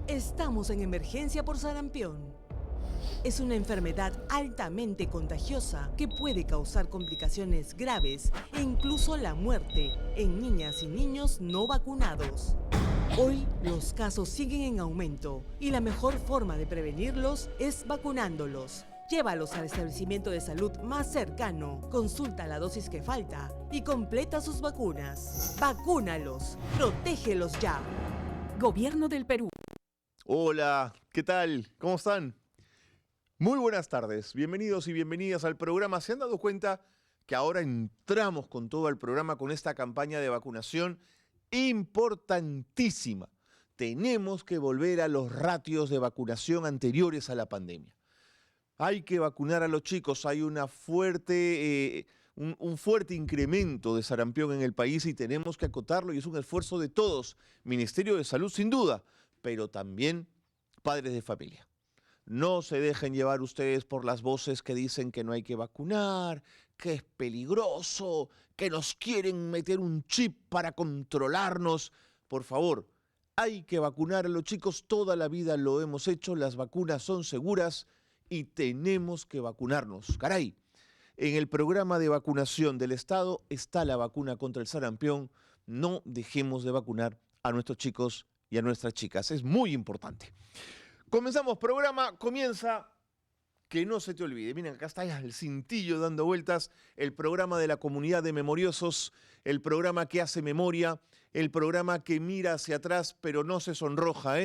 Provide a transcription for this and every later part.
Estamos en emergencia por sarampión. Es una enfermedad altamente contagiosa que puede causar complicaciones graves e incluso la muerte en niñas y niños no vacunados. Hoy los casos siguen en aumento y la mejor forma de prevenirlos es vacunándolos. Llévalos al establecimiento de salud más cercano, consulta la dosis que falta y completa sus vacunas. ¡Vacúnalos! ¡Protégelos ya! Gobierno del Perú. Hola, ¿qué tal? ¿Cómo están? Muy buenas tardes, bienvenidos y bienvenidas al programa. ¿Se han dado cuenta que ahora entramos con todo el programa con esta campaña de vacunación importantísima? Tenemos que volver a los ratios de vacunación anteriores a la pandemia. Hay que vacunar a los chicos, hay un fuerte incremento de sarampión en el país y tenemos que acotarlo y es un esfuerzo de todos, Ministerio de Salud sin duda, pero también padres de familia. No se dejen llevar ustedes por las voces que dicen que no hay que vacunar, que es peligroso, que nos quieren meter un chip para controlarnos. Por favor, hay que vacunar a los chicos, toda la vida lo hemos hecho, las vacunas son seguras y tenemos que vacunarnos. Caray, en el programa de vacunación del Estado está la vacuna contra el sarampión. No dejemos de vacunar a nuestros chicos y a nuestras chicas. Es muy importante. Comenzamos programa, comienza, que no se te olvide. Miren, acá está el cintillo dando vueltas, el programa de la comunidad de memoriosos, el programa que hace memoria, el programa que mira hacia atrás pero no se sonroja,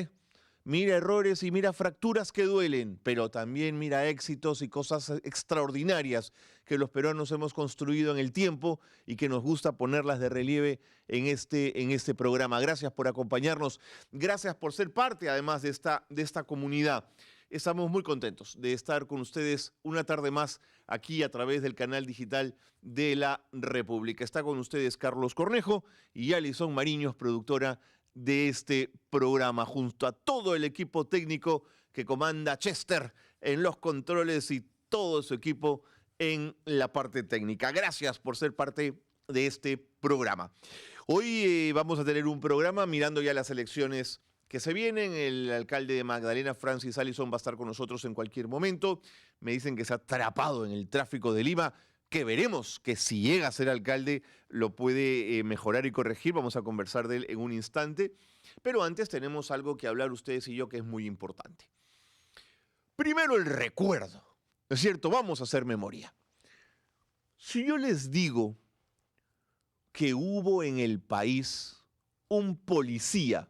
Mira errores y mira fracturas que duelen, pero también mira éxitos y cosas extraordinarias que los peruanos hemos construido en el tiempo y que nos gusta ponerlas de relieve en este programa. Gracias por acompañarnos, gracias por ser parte además de esta comunidad. Estamos muy contentos de estar con ustedes una tarde más aquí a través del canal digital de la República. Está con ustedes Carlos Cornejo y Alison Mariños, productora de este programa, junto a todo el equipo técnico que comanda Chester en los controles y todo su equipo en la parte técnica. Gracias por ser parte de este programa. Hoy vamos a tener un programa mirando ya las elecciones que se vienen. El alcalde de Magdalena, Francis Allison, va a estar con nosotros en cualquier momento. Me dicen que se ha atrapado en el tráfico de Lima, que veremos que si llega a ser alcalde lo puede mejorar y corregir. Vamos a conversar de él en un instante. Pero antes tenemos algo que hablar ustedes y yo que es muy importante. Primero el recuerdo, ¿no es cierto? Vamos a hacer memoria. Si yo les digo que hubo en el país un policía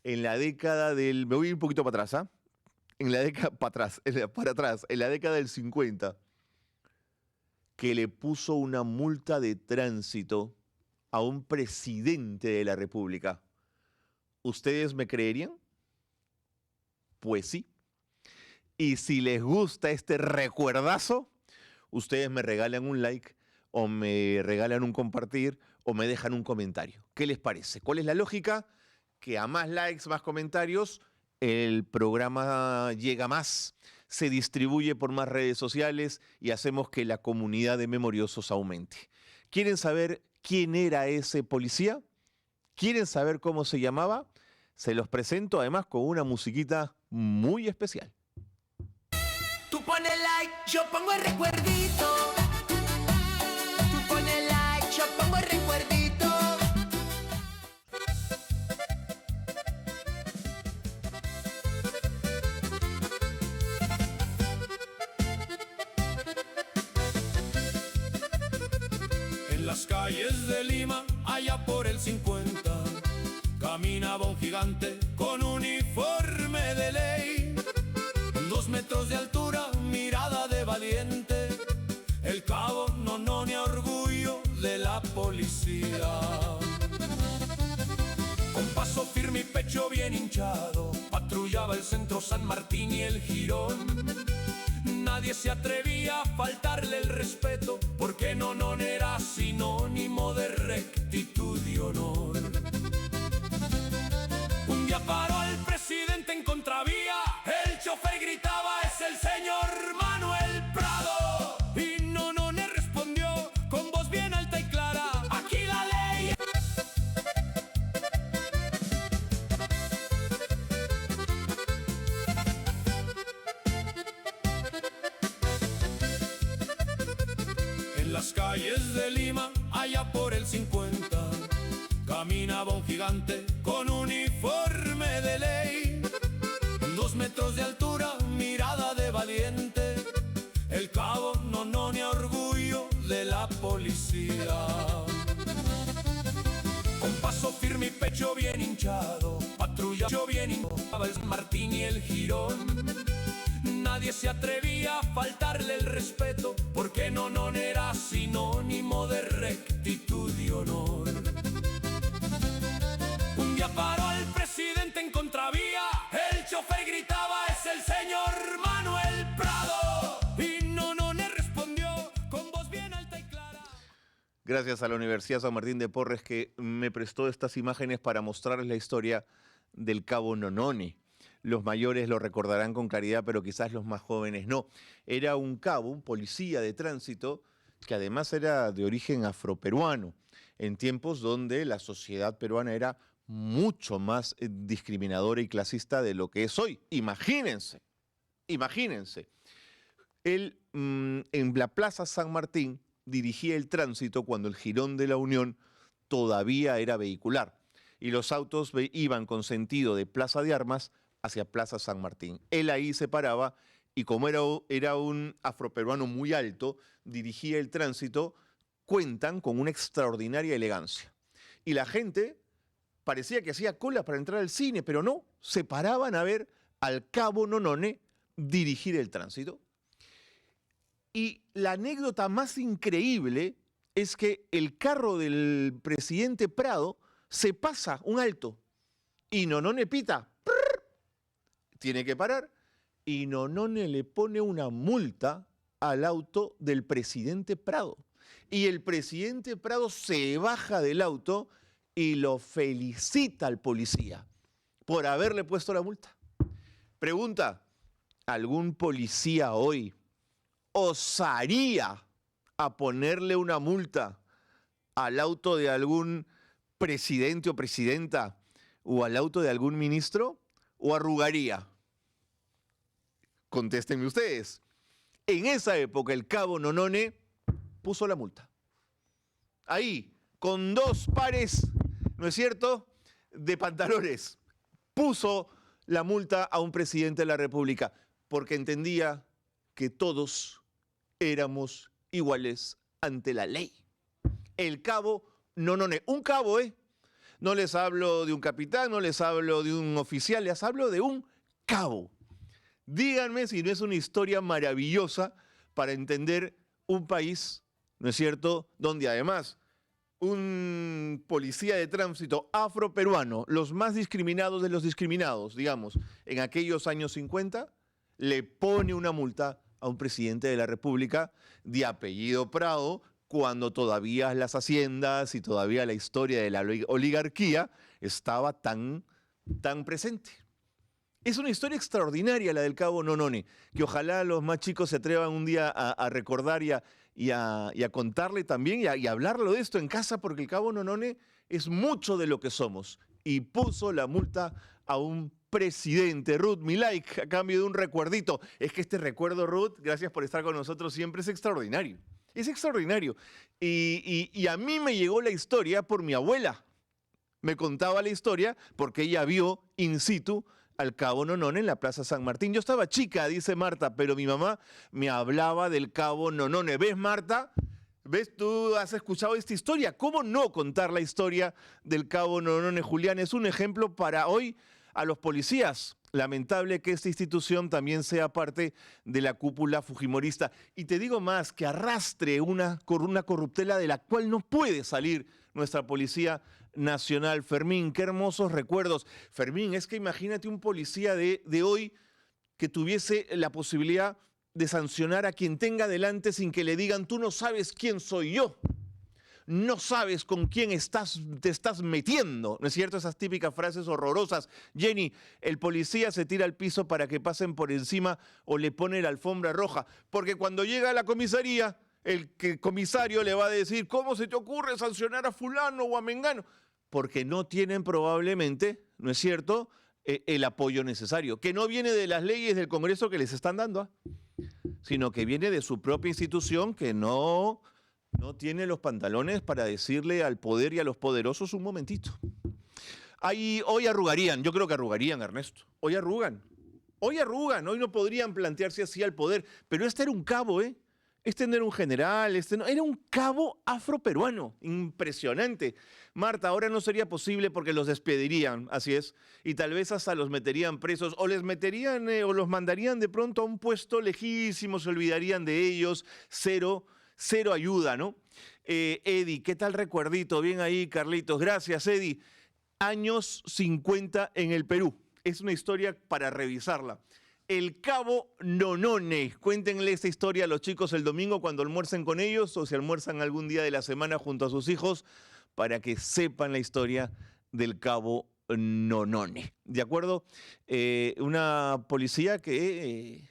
en la década del... Me voy a ir un poquito para atrás, En la década... Para atrás, en la década del 50... que le puso una multa de tránsito a un presidente de la República. ¿Ustedes me creerían? Pues sí. Y si les gusta este recuerdazo, ustedes me regalan un like, o me regalan un compartir, o me dejan un comentario. ¿Qué les parece? ¿Cuál es la lógica? Que a más likes, más comentarios, el programa llega más, se distribuye por más redes sociales y hacemos que la comunidad de memoriosos aumente. ¿Quieren saber quién era ese policía? ¿Quieren saber cómo se llamaba? Se los presento además con una musiquita muy especial. Tú pones like, yo pongo el recuerdito. Tú pones like, yo pongo el recuerdito. En las calles de Lima, allá por el 50, caminaba un gigante con uniforme de ley. 2 metros de altura, mirada de valiente, el cabo Nononia, orgullo de la policía. Con paso firme y pecho bien hinchado, patrullaba el centro San Martín y el Jirón. Nadie se atrevía a faltarle el respeto, porque Nonón era sinónimo de rectitud y honor. Un día paró al presidente en contravía, el chofer gritaba: es el señor Manuel Prado. Y Nonón le respondió con voz bien alta y clara: aquí la ley. calles de Lima, allá por el 50, caminaba un gigante con uniforme de ley. 2 metros de altura, mirada de valiente, el cabo Nonone, orgullo de la policía. Con paso firme y pecho bien hinchado, patrulla bien hinchado, el San Martín y el Girón. Nadie se atrevía a faltarle el respeto, porque Nonone era sinónimo de rectitud y honor. Un día paró el presidente en contravía, el chofer gritaba: es el señor Manuel Prado. Y Nonone respondió con voz bien alta y clara. Gracias a la Universidad San Martín de Porres, que me prestó estas imágenes para mostrarles la historia del cabo Nonone. Los mayores lo recordarán con claridad, pero quizás los más jóvenes no. Era un cabo, un policía de tránsito, que además era de origen afroperuano, en tiempos donde la sociedad peruana era mucho más discriminadora y clasista de lo que es hoy. Imagínense, imagínense. Él en la Plaza San Martín dirigía el tránsito cuando el Jirón de la Unión todavía era vehicular y los autos iban con sentido de Plaza de Armas hacia Plaza San Martín. Él ahí se paraba y como era un afroperuano muy alto, dirigía el tránsito, cuentan con una extraordinaria elegancia. Y la gente parecía que hacía cola para entrar al cine, pero no, se paraban a ver al cabo Nonone dirigir el tránsito. Y la anécdota más increíble es que el carro del presidente Prado se pasa un alto y Nonone pita, tiene que parar, y Nonone le pone una multa al auto del presidente Prado. Y el presidente Prado se baja del auto y lo felicita al policía por haberle puesto la multa. Pregunta, ¿algún policía hoy osaría a ponerle una multa al auto de algún presidente o presidenta o al auto de algún ministro? ¿O arrugaría? Contéstenme ustedes. En esa época el cabo Nonone puso la multa. Ahí, con 2 pares, ¿no es cierto?, de pantalones, puso la multa a un presidente de la República, porque entendía que todos éramos iguales ante la ley. El cabo Nonone, un cabo, no les hablo de un capitán, no les hablo de un oficial, les hablo de un cabo. Díganme si no es una historia maravillosa para entender un país, ¿no es cierto?, donde además un policía de tránsito afroperuano, los más discriminados de los discriminados, digamos, en aquellos años 50, le pone una multa a un presidente de la República de apellido Prado, cuando todavía las haciendas y todavía la historia de la oligarquía estaba tan presente. Es una historia extraordinaria la del cabo Nonone, que ojalá los más chicos se atrevan un día a recordar y a contarle también y a hablarlo de esto en casa, porque el cabo Nonone es mucho de lo que somos y puso la multa a un presidente. Ruth, mi like a cambio de un recuerdito. Es que este recuerdo, Ruth, gracias por estar con nosotros siempre, es extraordinario. Es extraordinario. Y a mí me llegó la historia por mi abuela. Me contaba la historia porque ella vio in situ al cabo Nonone en la Plaza San Martín. Yo estaba chica, dice Marta, pero mi mamá me hablaba del cabo Nonone. ¿Ves, Marta? ¿Ves? Tú has escuchado esta historia. ¿Cómo no contar la historia del cabo Nonone? Julián, es un ejemplo para hoy a los policías. Lamentable que esta institución también sea parte de la cúpula fujimorista. Y te digo más, que arrastre una corruptela de la cual no puede salir nuestra Policía Nacional. Fermín, qué hermosos recuerdos. Fermín, es que imagínate un policía de hoy que tuviese la posibilidad de sancionar a quien tenga delante sin que le digan: tú no sabes quién soy yo. No sabes con quién te estás metiendo, ¿no es cierto? Esas típicas frases horrorosas. Jenny, el policía se tira al piso para que pasen por encima o le pone la alfombra roja. Porque cuando llega a la comisaría, el comisario le va a decir: ¿cómo se te ocurre sancionar a fulano o a mengano? Porque no tienen probablemente, ¿no es cierto?, el apoyo necesario. Que no viene de las leyes del Congreso que les están dando, sino que viene de su propia institución que no No tiene los pantalones para decirle al poder y a los poderosos un momentito. Hoy arrugarían, yo creo que arrugarían, Ernesto. Hoy arrugan, hoy no podrían plantearse así al poder. Pero este era un cabo, ¿eh? Este no era un general, era un cabo afroperuano, impresionante. Marta, ahora no sería posible porque los despedirían, así es, y tal vez hasta los meterían presos, o les meterían o los mandarían de pronto a un puesto lejísimo, se olvidarían de ellos, cero ayuda, ¿no? Eddie, ¿qué tal recuerdito? Bien ahí, Carlitos, gracias, Eddie. Años 50 en el Perú, es una historia para revisarla. El cabo Nonone. Cuéntenle esta historia a los chicos el domingo cuando almuercen con ellos o si almuerzan algún día de la semana junto a sus hijos para que sepan la historia del cabo Nonone. ¿De acuerdo? Una policía que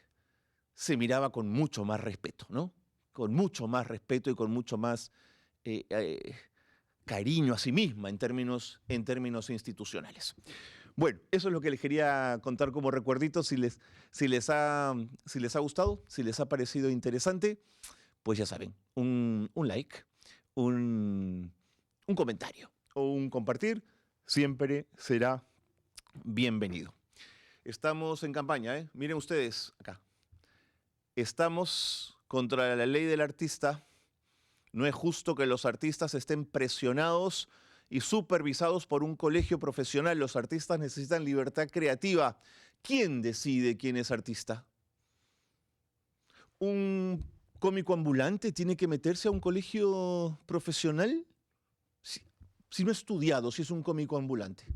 se miraba con mucho más respeto, ¿no? Con mucho más respeto y con mucho más cariño a sí misma en términos institucionales. Bueno, eso es lo que les quería contar como recuerdito. Si les ha gustado, si les ha parecido interesante, pues ya saben, un like, un comentario o un compartir siempre será bienvenido. Estamos en campaña, ¿eh? Miren ustedes acá. Estamos contra la ley del artista. No es justo que los artistas estén presionados y supervisados por un colegio profesional. Los artistas necesitan libertad creativa. ¿Quién decide quién es artista? ¿Un cómico ambulante tiene que meterse a un colegio profesional? Si no ha estudiado, si es un cómico ambulante.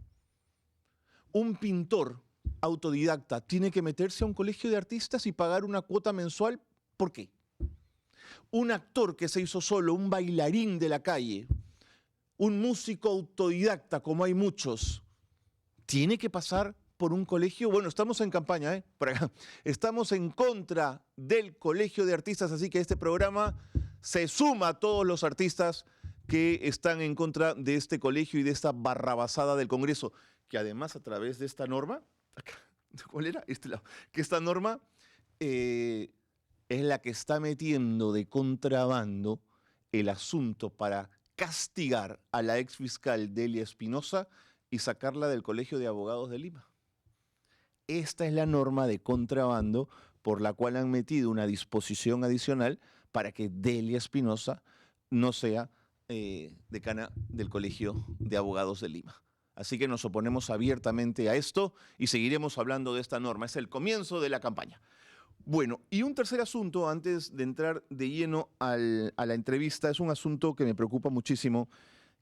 ¿Un pintor autodidacta tiene que meterse a un colegio de artistas y pagar una cuota mensual? ¿Por qué? Un actor que se hizo solo, un bailarín de la calle, un músico autodidacta, como hay muchos, ¿tiene que pasar por un colegio? Bueno, estamos en campaña, ¿eh? Por acá. Estamos en contra del colegio de artistas, así que este programa se suma a todos los artistas que están en contra de este colegio y de esta barrabasada del Congreso, que además a través de esta norma, ¿cuál era? Que esta norma es la que está metiendo de contrabando el asunto para castigar a la exfiscal Delia Espinosa y sacarla del Colegio de Abogados de Lima. Esta es la norma de contrabando por la cual han metido una disposición adicional para que Delia Espinosa no sea decana del Colegio de Abogados de Lima. Así que nos oponemos abiertamente a esto y seguiremos hablando de esta norma. Es el comienzo de la campaña. Bueno, y un tercer asunto, antes de entrar de lleno a la entrevista, es un asunto que me preocupa muchísimo,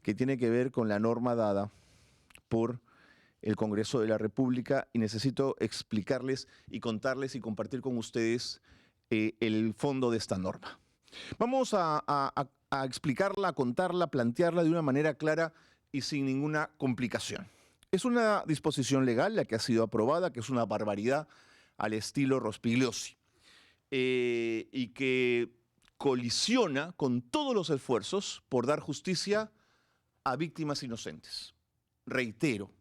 que tiene que ver con la norma dada por el Congreso de la República, y necesito explicarles y contarles y compartir con ustedes el fondo de esta norma. Vamos a explicarla, a contarla, a plantearla de una manera clara y sin ninguna complicación. Es una disposición legal, la que ha sido aprobada, que es una barbaridad, al estilo Rospigliosi, y que colisiona con todos los esfuerzos por dar justicia a víctimas inocentes. Reitero,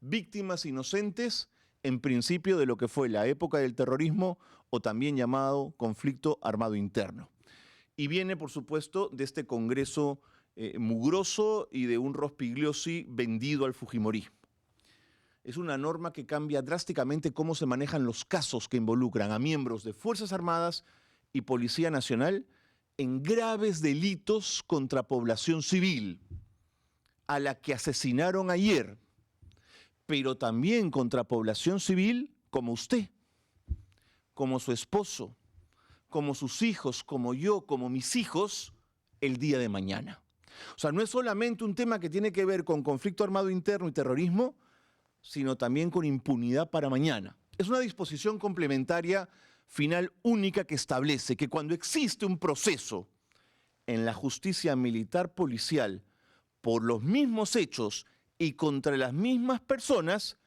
víctimas inocentes en principio de lo que fue la época del terrorismo o también llamado conflicto armado interno. Y viene, por supuesto, de este Congreso mugroso y de un Rospigliosi vendido al fujimorismo. Es una norma que cambia drásticamente cómo se manejan los casos que involucran a miembros de Fuerzas Armadas y Policía Nacional en graves delitos contra población civil, a la que asesinaron ayer, pero también contra población civil como usted, como su esposo, como sus hijos, como yo, como mis hijos, el día de mañana. O sea, no es solamente un tema que tiene que ver con conflicto armado interno y terrorismo, sino también con impunidad para mañana. Es una disposición complementaria final única que establece que cuando existe un proceso en la justicia militar policial por los mismos hechos y contra las mismas personas,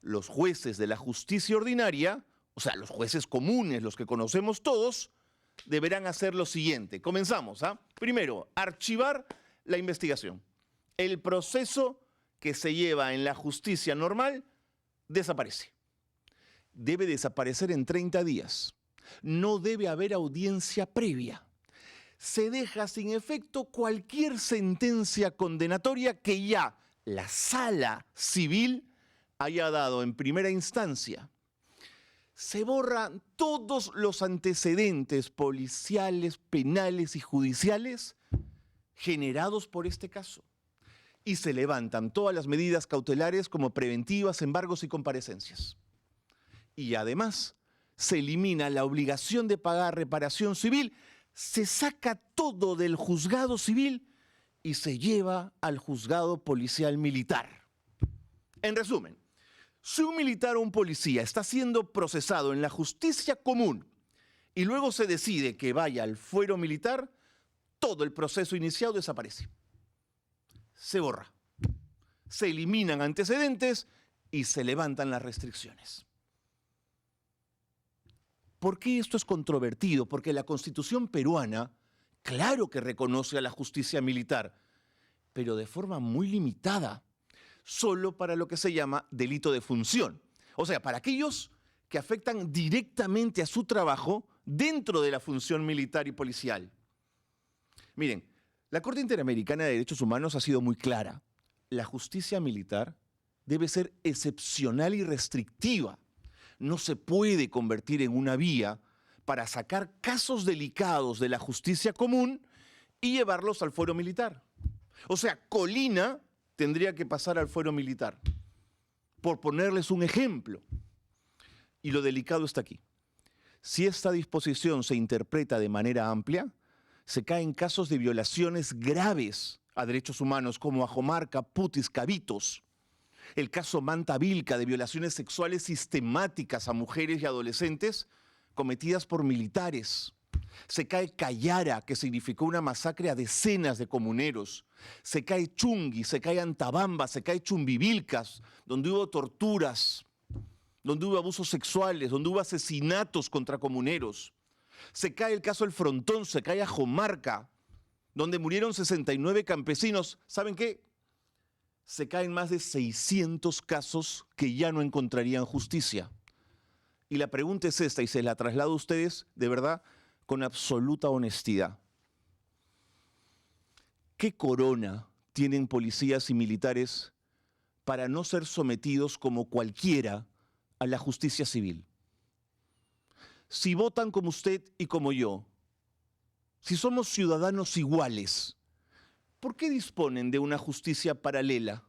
los jueces de la justicia ordinaria, o sea, los jueces comunes, los que conocemos todos, deberán hacer lo siguiente. Comenzamos, ¿ah? Primero, archivar la investigación. El proceso que se lleva en la justicia normal desaparece. Debe desaparecer en 30 días. No debe haber audiencia previa. se deja sin efecto cualquier sentencia condenatoria que ya la sala civil haya dado en primera instancia. Se borran todos los antecedentes policiales, penales y judiciales generados por este caso. Y se levantan todas las medidas cautelares como preventivas, embargos y comparecencias. Y además se elimina la obligación de pagar reparación civil, se saca todo del juzgado civil y se lleva al juzgado policial militar. En resumen, si un militar o un policía está siendo procesado en la justicia común y luego se decide que vaya al fuero militar, todo el proceso iniciado desaparece. Se borra, se eliminan antecedentes y se levantan las restricciones. ¿Por qué esto es controvertido? Porque la Constitución peruana, claro que reconoce a la justicia militar, pero de forma muy limitada, solo para lo que se llama delito de función. O sea, para aquellos que afectan directamente a su trabajo dentro de la función militar y policial. Miren, la Corte Interamericana de Derechos Humanos ha sido muy clara. La justicia militar debe ser excepcional y restrictiva. No se puede convertir en una vía para sacar casos delicados de la justicia común y llevarlos al fuero militar. O sea, Colina tendría que pasar al fuero militar, por ponerles un ejemplo. Y lo delicado está aquí. Si esta disposición se interpreta de manera amplia, se caen casos de violaciones graves a derechos humanos como Ajomarca, Putis, Cabitos. El caso Manta Vilca de violaciones sexuales sistemáticas a mujeres y adolescentes cometidas por militares. Se cae Cayara, que significó una masacre a decenas de comuneros. Se cae Chungui, se cae Antabamba, se cae Chumbivilcas, donde hubo torturas, donde hubo abusos sexuales, donde hubo asesinatos contra comuneros. Se cae el caso El Frontón, se cae Ajomarca, donde murieron 69 campesinos. ¿Saben qué? Se caen más de 600 casos que ya no encontrarían justicia. Y la pregunta es esta, y se la traslado a ustedes, de verdad, con absoluta honestidad. ¿Qué corona tienen policías y militares para no ser sometidos como cualquiera a la justicia civil? Si votan como usted y como yo, si somos ciudadanos iguales, ¿por qué disponen de una justicia paralela?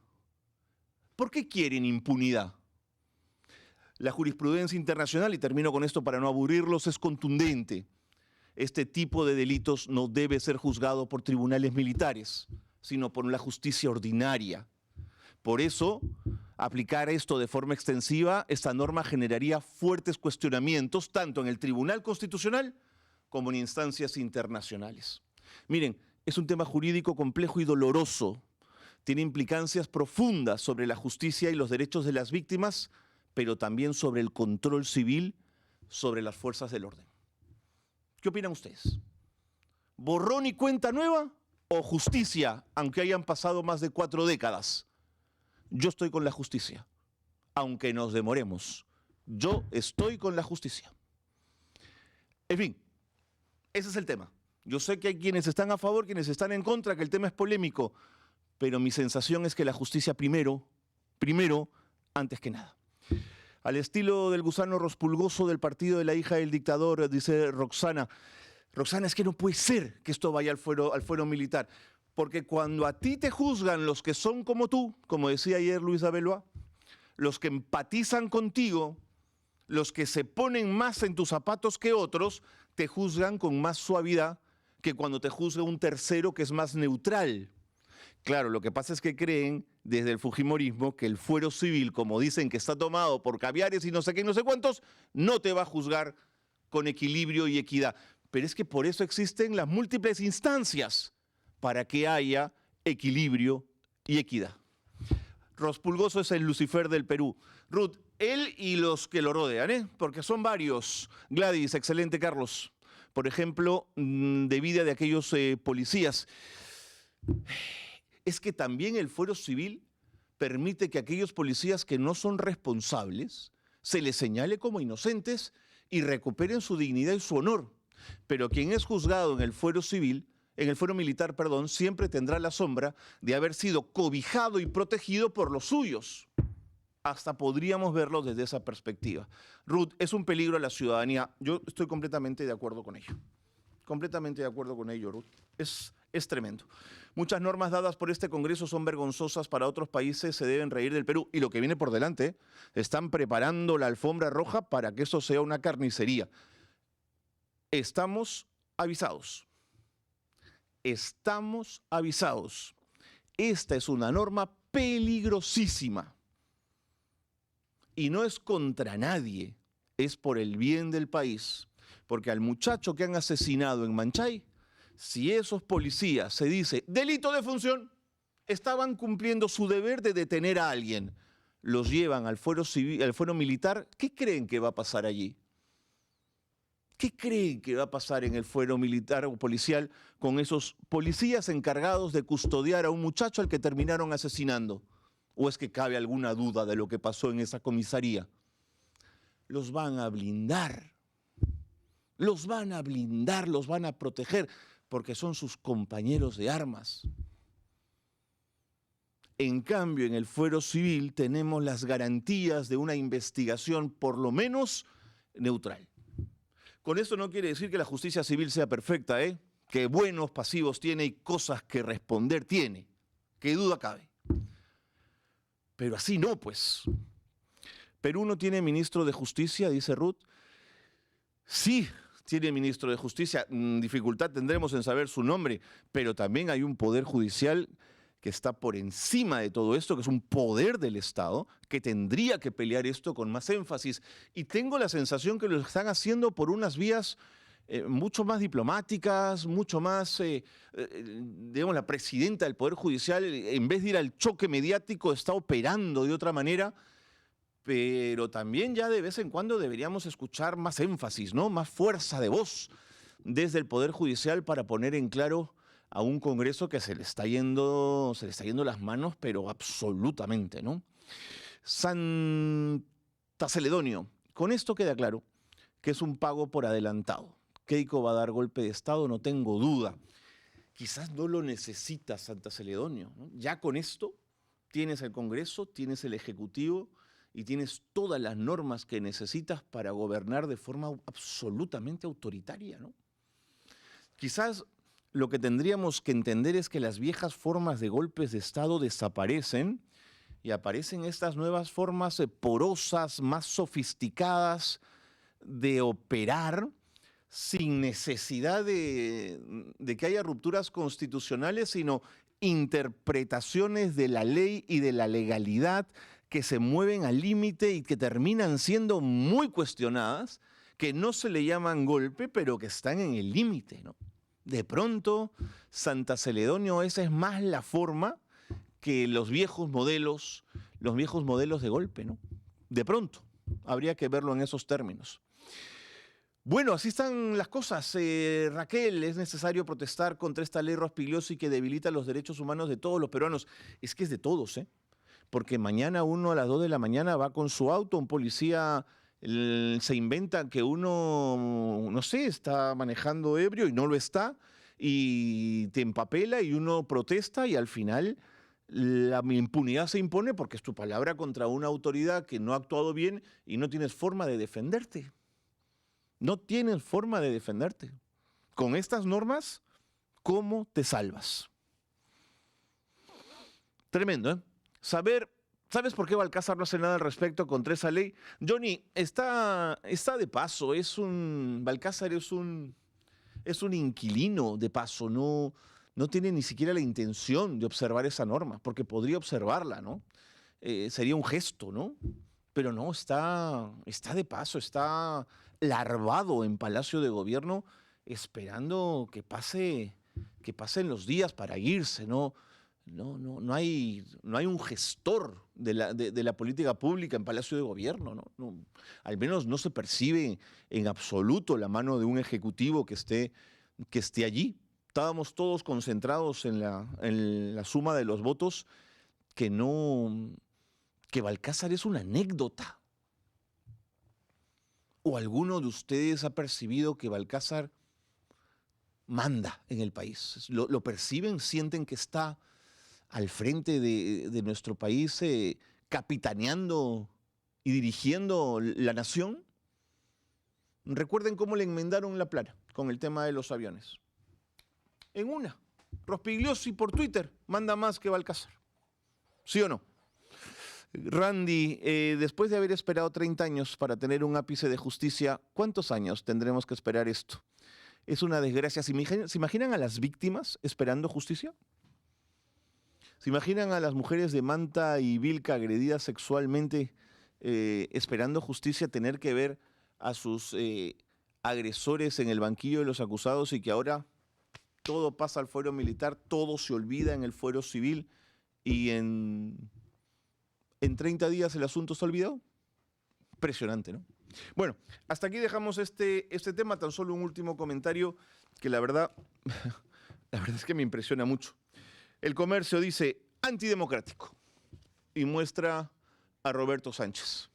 ¿Por qué quieren impunidad? La jurisprudencia internacional, y termino con esto para no aburrirlos, es contundente. Este tipo de delitos no debe ser juzgado por tribunales militares, sino por la justicia ordinaria. Por eso, aplicar esto de forma extensiva, esta norma generaría fuertes cuestionamientos tanto en el Tribunal Constitucional como en instancias internacionales. Miren, es un tema jurídico complejo y doloroso. Tiene implicancias profundas sobre la justicia y los derechos de las víctimas, pero también sobre el control civil sobre las fuerzas del orden. ¿Qué opinan ustedes? ¿Borrón y cuenta nueva o justicia, aunque hayan pasado más de 4 décadas? Yo estoy con la justicia, aunque nos demoremos. Yo estoy con la justicia. En fin, ese es el tema. Yo sé que hay quienes están a favor, quienes están en contra, que el tema es polémico, pero mi sensación es que la justicia primero, antes que nada. Al estilo del gusano rospulgoso del partido de la hija del dictador, dice Roxana. Roxana, es que no puede ser que esto vaya al fuero militar, porque cuando a ti te juzgan los que son como tú, como decía ayer Luis Abeloa, los que empatizan contigo, los que se ponen más en tus zapatos que otros, te juzgan con más suavidad que cuando te juzga un tercero que es más neutral. Claro, lo que pasa es que creen desde el fujimorismo que el fuero civil, como dicen que está tomado por caviares y no sé qué, no sé cuántos, no te va a juzgar con equilibrio y equidad. Pero es que por eso existen las múltiples instancias, para que haya equilibrio y equidad. Rospulgoso es el Lucifer del Perú. Ruth, él y los que lo rodean, porque son varios. Gladys, excelente, Carlos. Por ejemplo, de vida de aquellos policías. Es que también el fuero civil permite que aquellos policías que no son responsables se les señale como inocentes y recuperen su dignidad y su honor. Pero quien es juzgado en el fuero civil, en el fuero militar, perdón, siempre tendrá la sombra de haber sido cobijado y protegido por los suyos. Hasta podríamos verlo desde esa perspectiva. Ruth, es un peligro a la ciudadanía. Yo estoy completamente de acuerdo con ello. Completamente de acuerdo con ello, Ruth. Es tremendo. Muchas normas dadas por este Congreso son vergonzosas para otros países, se deben reír del Perú. Y lo que viene por delante, están preparando la alfombra roja para que eso sea una carnicería. Estamos avisados. Estamos avisados. Esta es una norma peligrosísima. Y no es contra nadie, es por el bien del país. Porque al muchacho que han asesinado en Manchay, si esos policías se dice delito de función, estaban cumpliendo su deber de detener a alguien, los llevan al fuero civil, al fuero militar, ¿qué creen que va a pasar allí? ¿Qué creen que va a pasar en el fuero militar o policial con esos policías encargados de custodiar a un muchacho al que terminaron asesinando? ¿O es que cabe alguna duda de lo que pasó en esa comisaría? Los van a blindar. Los van a blindar, los van a proteger, porque son sus compañeros de armas. En cambio, en el fuero civil tenemos las garantías de una investigación por lo menos neutral. Con esto no quiere decir que la justicia civil sea perfecta, que buenos pasivos tiene y cosas que responder tiene. ¿Qué duda cabe? Pero así no, pues. ¿Perú no tiene ministro de justicia, dice Ruth? Sí, tiene ministro de justicia. Dificultad tendremos en saber su nombre, pero también hay un poder judicial que está por encima de todo esto, que es un poder del Estado, que tendría que pelear esto con más énfasis. Y tengo la sensación que lo están haciendo por unas vías mucho más diplomáticas, mucho más, digamos, la presidenta del Poder Judicial, en vez de ir al choque mediático, está operando de otra manera, pero también ya de vez en cuando deberíamos escuchar más énfasis, ¿no? Más fuerza de voz desde el Poder Judicial para poner en claro a un Congreso que se le está yendo las manos, pero absolutamente, ¿no? Santa Celedonio, con esto queda claro que es un pago por adelantado. Keiko va a dar golpe de Estado, no tengo duda. Quizás no lo necesita Santa Celedonio, ¿no? Ya con esto tienes el Congreso, tienes el Ejecutivo y tienes todas las normas que necesitas para gobernar de forma absolutamente autoritaria, ¿no? Quizás lo que tendríamos que entender es que las viejas formas de golpes de Estado desaparecen y aparecen estas nuevas formas porosas, más sofisticadas de operar sin necesidad de que haya rupturas constitucionales, sino interpretaciones de la ley y de la legalidad que se mueven al límite y que terminan siendo muy cuestionadas, que no se le llaman golpe, pero que están en el límite, ¿no? De pronto, Santa Celedonio, esa es más la forma que los viejos modelos de golpe, ¿no? De pronto, habría que verlo en esos términos. Bueno, así están las cosas. Raquel, es necesario protestar contra esta ley Rospigliosi que debilita los derechos humanos de todos los peruanos. Es que es de todos, porque mañana uno a las 2 de la mañana va con su auto, un policía se inventa que uno, no sé, está manejando ebrio y no lo está, y te empapela y uno protesta y al final la impunidad se impone porque es tu palabra contra una autoridad que no ha actuado bien y no tienes forma de defenderte. No tienes forma de defenderte. Con estas normas, ¿cómo te salvas? Tremendo, ¿Sabes por qué Balcázar no hace nada al respecto contra esa ley? Johnny, está de paso, Balcázar es un inquilino de paso, no tiene ni siquiera la intención de observar esa norma, porque podría observarla, ¿no? Sería un gesto, ¿no? Pero no, está de paso, está larvado en Palacio de Gobierno esperando que pasen los días para irse, ¿no? No hay un gestor de la política pública en Palacio de Gobierno, ¿no? Al menos no se percibe en absoluto la mano de un ejecutivo que esté allí. Estábamos todos concentrados en la suma de los votos, que Balcázar es una anécdota. ¿O alguno de ustedes ha percibido que Balcázar manda en el país. Lo perciben, sienten que está al frente de nuestro país, capitaneando y dirigiendo la nación. Recuerden cómo le enmendaron la plana con el tema de los aviones. En una, Rospigliosi por Twitter manda más que Balcázar. ¿Sí o no? Randy, después de haber esperado 30 años para tener un ápice de justicia, ¿cuántos años tendremos que esperar esto? Es una desgracia. ¿Se imaginan a las víctimas esperando justicia? ¿Se imaginan a las mujeres de Manta y Vilca agredidas sexualmente esperando justicia, tener que ver a sus agresores en el banquillo de los acusados y que ahora todo pasa al fuero militar, todo se olvida en el fuero civil y en 30 días el asunto está olvidado? Impresionante, ¿no? Bueno, hasta aquí dejamos este tema. Tan solo un último comentario que la verdad es que me impresiona mucho. El Comercio dice antidemocrático y muestra a Roberto Sánchez.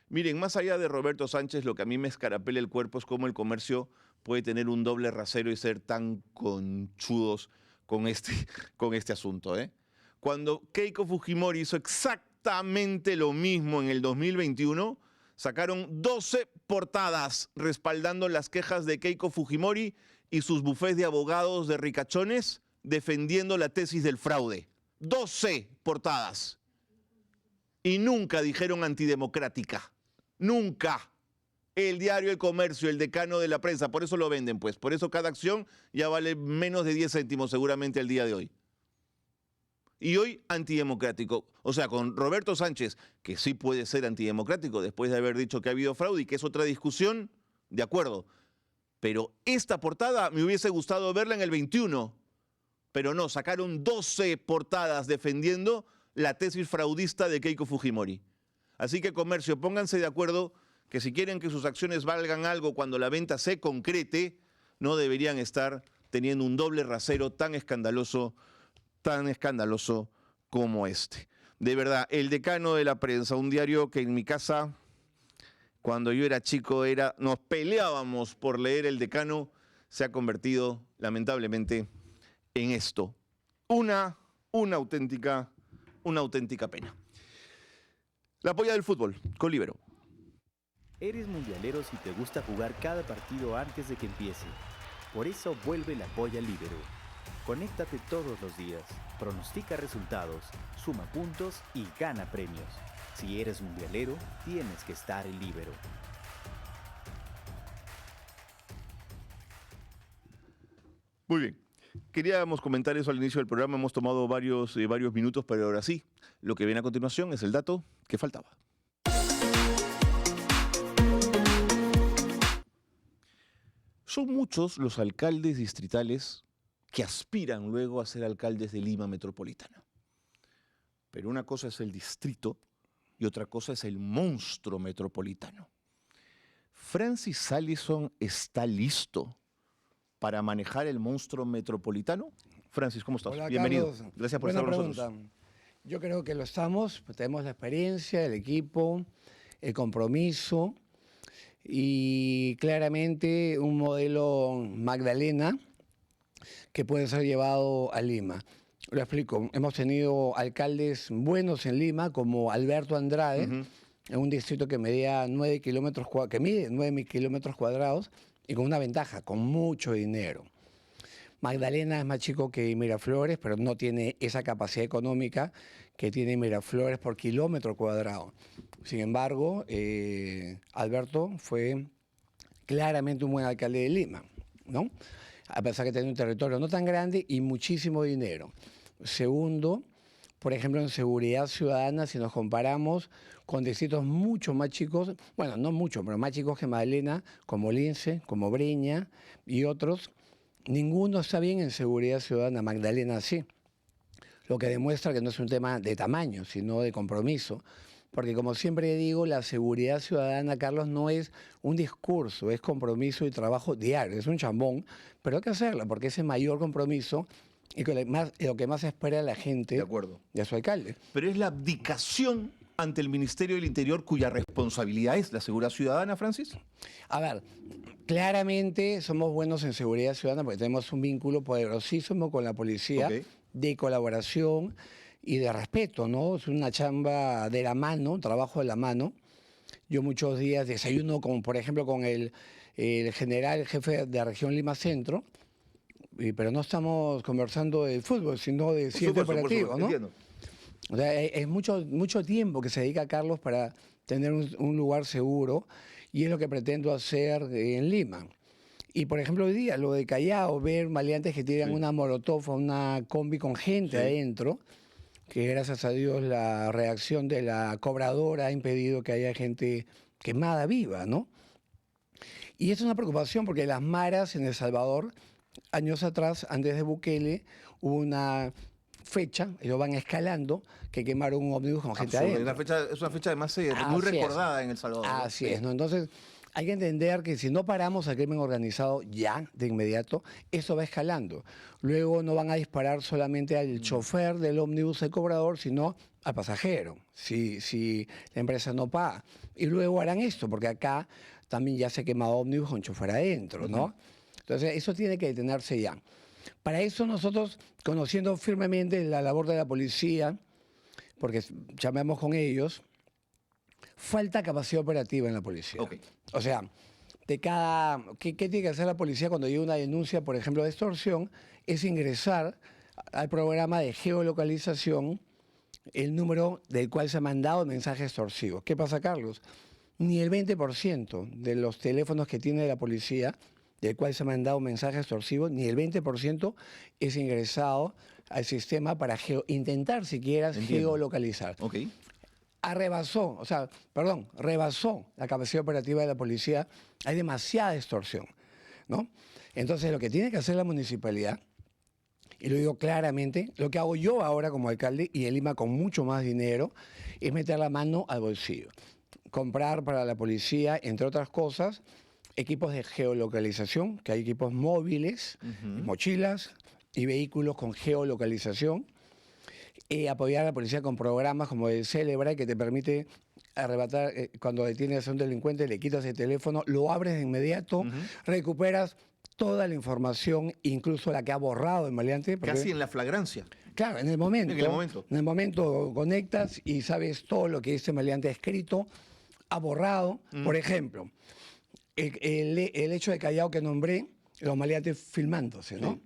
Miren, más allá de Roberto Sánchez, lo que a mí me escarapela el cuerpo es cómo el Comercio puede tener un doble rasero y ser tan conchudos con este asunto, ¿eh? Cuando Keiko Fujimori hizo exactamente lo mismo en el 2021, sacaron 12 portadas respaldando las quejas de Keiko Fujimori y sus bufés de abogados de ricachones defendiendo la tesis del fraude. 12 portadas. Y nunca dijeron antidemocrática. Nunca. El diario El Comercio, el decano de la prensa, por eso lo venden, pues. Por eso cada acción ya vale menos de 10 céntimos seguramente el día de hoy. Y hoy antidemocrático. O sea, con Roberto Sánchez, que sí puede ser antidemocrático después de haber dicho que ha habido fraude y que es otra discusión, de acuerdo. Pero esta portada me hubiese gustado verla en el 21. Pero no, sacaron 12 portadas defendiendo la tesis fraudista de Keiko Fujimori. Así que Comercio, pónganse de acuerdo que si quieren que sus acciones valgan algo cuando la venta se concrete, no deberían estar teniendo un doble rasero tan escandaloso como este. De verdad, El Decano de la Prensa, un diario que en mi casa, cuando yo era chico, nos peleábamos por leer El Decano, se ha convertido, lamentablemente, en esto. Una auténtica pena. La polla del fútbol, con Líbero. Eres mundialero si te gusta jugar cada partido antes de que empiece. Por eso vuelve la polla Líbero. Conéctate todos los días, pronostica resultados, suma puntos y gana premios. Si eres mundialero, tienes que estar en Líbero. Muy bien. Queríamos comentar eso al inicio del programa, hemos tomado varios minutos, pero ahora sí, lo que viene a continuación es el dato que faltaba. Son muchos los alcaldes distritales que aspiran luego a ser alcaldes de Lima Metropolitana. Pero una cosa es el distrito y otra cosa es el monstruo metropolitano. ¿Francis Allison está listo para manejar el monstruo metropolitano? Francis, ¿cómo estás? Hola, Bienvenido. Carlos. Gracias por Buena estar con pregunta. nosotros. Yo creo que lo estamos, tenemos la experiencia, el equipo, el compromiso y claramente un modelo Magdalena que puede ser llevado a Lima. Lo explico. Hemos tenido alcaldes buenos en Lima, como Alberto Andrade, en un distrito que medía 9 kilómetros, que mide 9 kilómetros cuadrados y con una ventaja, con mucho dinero. Magdalena es más chico que Miraflores, pero no tiene esa capacidad económica que tiene Miraflores por kilómetro cuadrado. Sin embargo, Alberto fue claramente un buen alcalde de Lima, ¿no? A pesar que tiene un territorio no tan grande y muchísimo dinero. Segundo, por ejemplo, en seguridad ciudadana, si nos comparamos con distritos mucho más chicos, bueno, no mucho, pero más chicos que Magdalena, como Lince, como Breña y otros, ninguno está bien en seguridad ciudadana. Magdalena sí. Lo que demuestra que no es un tema de tamaño, sino de compromiso. Porque como siempre digo, la seguridad ciudadana, Carlos, no es un discurso, es compromiso y trabajo diario. Es un chambón, pero hay que hacerlo porque es el mayor compromiso y lo que más espera la gente De acuerdo. de su alcalde. Pero es la abdicación ante el Ministerio del Interior, cuya responsabilidad es la seguridad ciudadana, Francis? A ver, claramente somos buenos en seguridad ciudadana porque tenemos un vínculo poderosísimo con la policía, Ok. de colaboración y de respeto, ¿no? Es una chamba de la mano, un trabajo de la mano. Yo muchos días desayuno, por ejemplo, con el general, el jefe de región Lima Centro, pero no estamos conversando de fútbol, sino de cierto operativo, ¿no? Entiendo. O sea, es mucho tiempo que se dedica Carlos para tener un lugar seguro y es lo que pretendo hacer en Lima. Y por ejemplo hoy día, lo de Callao, ver maleantes que tiran Sí. una molotov, una combi con gente Sí. adentro, que gracias a Dios la reacción de la cobradora ha impedido que haya gente quemada viva, ¿no? Y es una preocupación porque las maras en El Salvador, años atrás, antes de Bukele, hubo una fecha, ellos van escalando, que quemaron un ómnibus con gente Absurdo. adentro. Es una fecha además muy Así es. recordada en El Salvador. ¿no? Así es, ¿no? Entonces, hay que entender que si no paramos al crimen organizado ya, de inmediato, eso va escalando. Luego no van a disparar solamente al chofer del ómnibus, el cobrador, sino al pasajero, si la empresa no paga. Y luego harán esto, porque acá también ya se ha quemado ómnibus con chofer adentro, ¿no? Entonces, eso tiene que detenerse ya. Para eso nosotros, conociendo firmemente la labor de la policía, porque llamamos con ellos, falta capacidad operativa en la policía. Ok. O sea, ¿qué tiene que hacer la policía cuando llega una denuncia, por ejemplo, de extorsión? Es ingresar al programa de geolocalización el número del cual se ha mandado mensajes extorsivos. ¿Qué pasa, Carlos? Ni el 20% de los teléfonos que tiene la policía, del cual se ha mandado mensajes extorsivos, ni el 20% es ingresado al sistema para intentar siquiera Entiendo. geolocalizar. Ok. Rebasó la capacidad operativa de la policía. Hay demasiada extorsión, ¿no? Entonces, lo que tiene que hacer la municipalidad, y lo digo claramente, lo que hago yo ahora como alcalde y en Lima con mucho más dinero, es meter la mano al bolsillo. Comprar para la policía, entre otras cosas, equipos de geolocalización, que hay equipos móviles, mochilas y vehículos con geolocalización. Apoyar a la policía con programas como el Celebrate, que te permite arrebatar, cuando detienes a un delincuente, le quitas el teléfono, lo abres de inmediato, recuperas toda la información, incluso la que ha borrado el maleante. porque- Casi en la flagrancia. Claro, en el momento. En el momento. En el momento conectas y sabes todo lo que ese maleante ha escrito, ha borrado. Por ejemplo, el hecho de Callao que nombré, los maleantes filmándose, ¿no?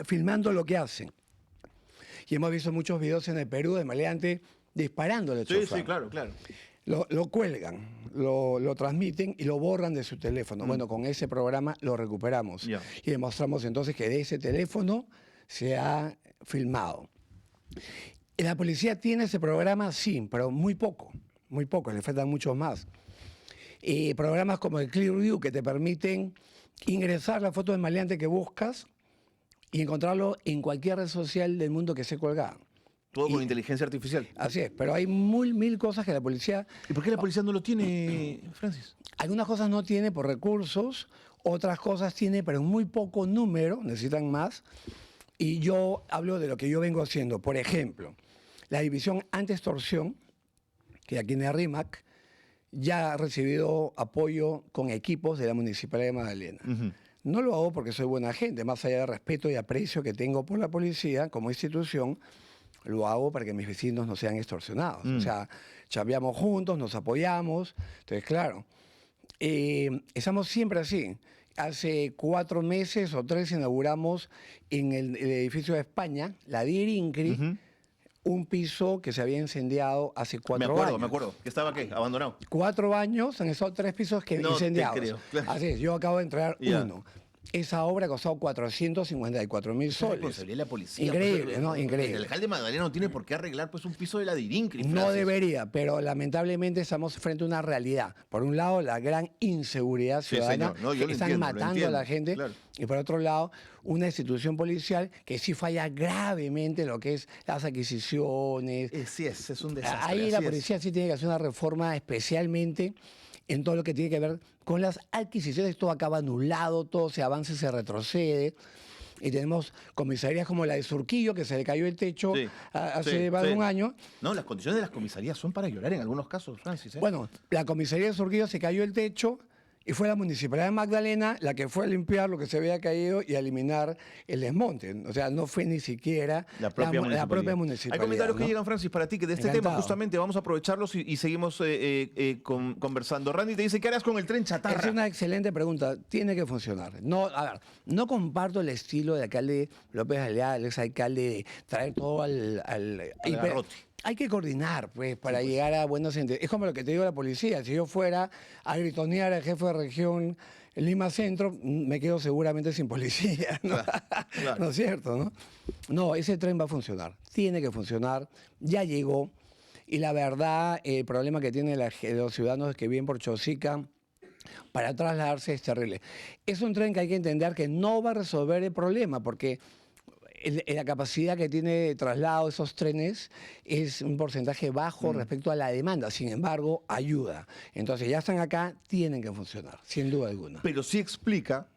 Filmando lo que hacen. Y hemos visto muchos videos en el Perú de maleantes disparándole al Sí, chofer. sí, claro, claro. Lo cuelgan, lo transmiten y lo borran de su teléfono. Bueno, con ese programa lo recuperamos. Ya. Y demostramos entonces que de ese teléfono se ha filmado. ¿La policía tiene ese programa? Sí, pero muy poco, le faltan muchos más. Programas como el Clearview que te permiten ingresar la foto del maleante que buscas y encontrarlo en cualquier red social del mundo que esté colgada. Todo con Y- inteligencia artificial. Así es, pero hay mil cosas que la policía, ¿Y por qué la policía no lo tiene, Francis? algunas cosas no tiene por recursos, otras cosas tiene, pero en muy poco número, necesitan más. Y yo hablo de lo que yo vengo haciendo. Por ejemplo, la división anti-extorsión, que aquí en el RIMAC, ya ha recibido apoyo con equipos de la Municipalidad de Magdalena. No lo hago porque soy buena gente, más allá del respeto y aprecio que tengo por la policía como institución, lo hago para que mis vecinos no sean extorsionados. O sea, chambeamos juntos, nos apoyamos. Entonces, claro, estamos siempre así. Hace 4 meses o 3 inauguramos en el edificio de España, la Dirincri, un piso que se había incendiado hace 4 años. Me acuerdo. ¿Que estaba qué? Abandonado. 4 años, han estado 3 pisos que No te incendiados. creo, claro. Así es, yo acabo de entregar Ya. uno. Esa obra ha costado 454.000 Es soles. responsabilidad de la policía. Increíble, pues, ¿no? Increíble. El alcalde Magdalena no tiene por qué arreglar pues un piso de la Dirincri. No Francis. debería, pero lamentablemente estamos frente a una realidad. Por un lado, la gran inseguridad Sí, ciudadana, señor. No, yo lo están entiendo, lo matando a la entiendo, gente. claro. Y por otro lado, una institución policial que sí falla gravemente en lo que es las adquisiciones. Sí, es un desastre. Ahí la así es. policía sí tiene que hacer una reforma especialmente en todo lo que tiene que ver con las adquisiciones. Todo acaba anulado, todo se avanza y se retrocede. Y tenemos comisarías como la de Surquillo, que se le cayó el techo Sí, hace sí, más de sí. un año. No, las condiciones de las comisarías son para llorar en algunos casos, Francis. Bueno, la comisaría de Surquillo se cayó el techo y fue la Municipalidad de Magdalena la que fue a limpiar lo que se había caído y a eliminar el desmonte. O sea, no fue ni siquiera La propia municipalidad. Hay comentarios que ¿no? llegan, Francis, para ti, que de este tema Encantado. justamente vamos a aprovecharlos y seguimos conversando. Randy te dice, ¿qué harás con el tren chatarra? Es una excelente pregunta. Tiene que funcionar. No, a ver, no comparto el estilo del alcalde López Aliaga, el exalcalde, de traer todo al garrote. hay que coordinar, pues, para llegar a buenos entendidos. Es como lo que te digo de la policía. Si yo fuera a gritonear al jefe de región en Lima Centro, me quedo seguramente sin policía, ¿no? Claro. ¿No es cierto, no? No, ese tren va a funcionar. Tiene que funcionar. Ya llegó. Y la verdad, el problema que tienen los ciudadanos que viven por Chosica para trasladarse es terrible. Es un tren que hay que entender que no va a resolver el problema, porque la capacidad que tiene de traslado esos trenes es un porcentaje bajo respecto a la demanda. Sin embargo, ayuda. Entonces, ya están acá, tienen que funcionar, sin duda alguna. Pero sí explica